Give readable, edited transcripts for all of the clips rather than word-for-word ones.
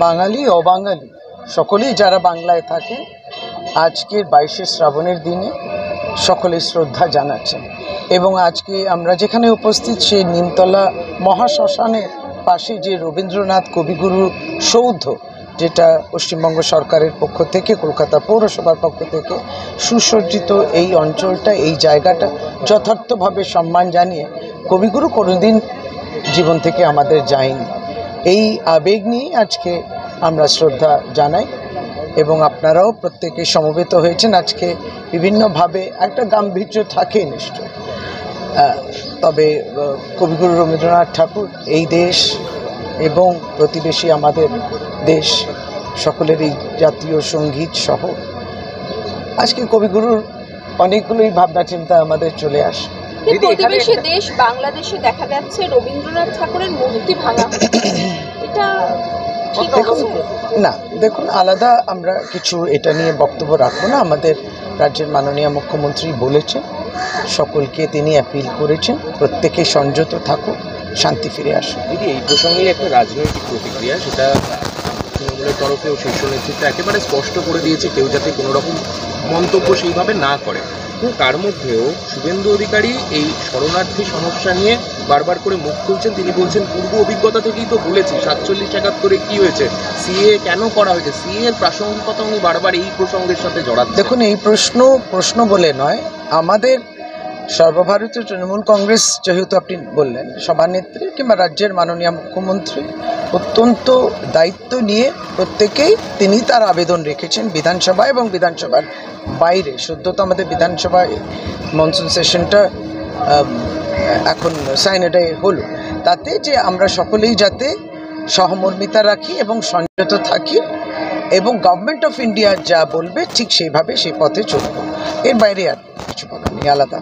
বাঙালি অবাঙালি সকলেই যারা বাংলায় থাকেন আজকের 22শে শ্রাবণের দিনে সকলে শ্রদ্ধা জানাচ্ছেন। এবং আজকে আমরা যেখানে উপস্থিত সেই নিমতলা মহাশ্মশানের পাশে যে রবীন্দ্রনাথ কবিগুরু সৌধ, যেটা পশ্চিমবঙ্গ সরকারের পক্ষ থেকে, কলকাতা পৌরসভার পক্ষ থেকে সুসজ্জিত, এই অঞ্চলটা, এই জায়গাটা যথার্থভাবে সম্মান জানিয়ে কবিগুরু কোনোদিন জীবন থেকে আমাদের যায়নি। এই আবেগ নিয়ে আজকে আমরা শ্রদ্ধা জানাই এবং আপনারাও প্রত্যেকে সমবেত হয়েছেন। আজকে বিভিন্নভাবে একটা গাম্ভীর্য থাকে নিশ্চয়, তবে কবিগুরু রবীন্দ্রনাথ ঠাকুর এই দেশ এবং প্রতিবেশী আমাদের দেশ সকলেরই জাতীয় সঙ্গীত সহ আজকে কবিগুরুর অনেকগুলোই ভাবনা চিন্তা আমাদের চলে আসে। প্রতিবেশী দেশ বাংলাদেশে দেখা যাচ্ছে রবীন্দ্রনাথ ঠাকুরের মূর্তি ভাঙা, এটা ঠিক না? দেখুন, আলাদা আমরা কিছু এটা নিয়ে বক্তব্য রাখবো না। আমাদের রাজ্যের মাননীয় মুখ্যমন্ত্রী বলেছেন, সকলকে তিনি অ্যাপিল করেছেন প্রত্যেকে সংযত থাকুক, শান্তি ফিরে আসুন। দিদি, এই প্রসঙ্গে একটা রাজনৈতিক প্রতিক্রিয়া, সেটা তৃণমূলের তরফেও শীর্ষ নেতৃত্ব একেবারে স্পষ্ট করে দিয়েছে কেউ যাতে কোনো রকম মন্তব্য সেইভাবে না করে। তার মধ্যেও শুভেন্দু অধিকারী এই শরণার্থী সমস্যা নিয়ে বারবার করে মুখ খুলছেন। তিনি বলছেন পূর্ব অভিজ্ঞতা থেকেই তো বলেছি 47-71 কি হয়েছে, সিএ কেন করা হয়েছে, সিএ এর প্রাসঙ্গিকতা উনি বারবার এই প্রসঙ্গের সাথে জড়াচ্ছেন। দেখুন, এই প্রশ্ন বলে নয়, আমাদের সর্বভারতীয় তৃণমূল কংগ্রেস, যেহেতু আপনি বললেন, সভানেত্রী কিংবা রাজ্যের মাননীয় মুখ্যমন্ত্রী অত্যন্ত দায়িত্ব নিয়ে প্রত্যেকেই তিনি তার আবেদন রেখেছেন বিধানসভা এবং বিধানসভার বাইরে। সদ্য তো আমাদের বিধানসভায় মনসুন সেশনটা এখন সাইনেডে হলো, তাতে যে আমরা সকলেই যাতে সহমর্মিতা রাখি এবং সংযত থাকি এবং গভর্নমেন্ট অফ ইন্ডিয়া যা বলবে ঠিক সেইভাবে সেই পথে চলব। এর বাইরে আর কিছু বলার নেই আলাদা।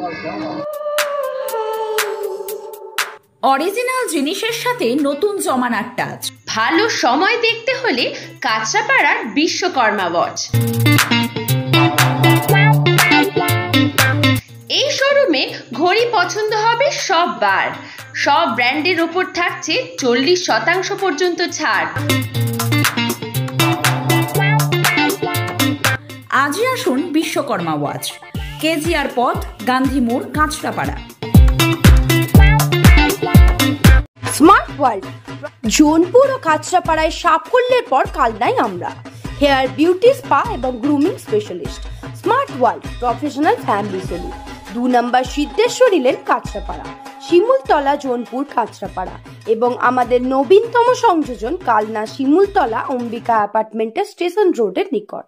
অরিজিনাল জিনিসের সাথে নতুন জমানার টাচ। ভালো সময় দেখতে হলে কাঁচরাপাড়ার বিশ্বকর্মা ওয়াচ। এই শোরুমে ঘড়ি পছন্দ হবে সব বার। সব ব্র্যান্ডের ওপর থাকছে 40% পর্যন্ত ছাড়। আজই আসুন বিশ্বকর্মা ওয়াচ, কেজিআর পথ, গান্ধী মোড়, কাঁচরাপাড়া। স্মার্ট ওয়ার্ল্ড জোনপুর ও কাঁচরাপাড়ায় সাফল্যের পর কালনায় আমরা হেয়ার বিউটি স্পা এবং grooming specialist. Smart world professional family salon, 2 number Siddheswari lane, Kanchrapara, Shimultala, Jonpur, Kanchrapara এবং আমাদের নবীনতম সংযোজন কালনা শিমুলতলা অম্বিকা অ্যাপার্টমেন্টের স্টেশন রোডের নিকট।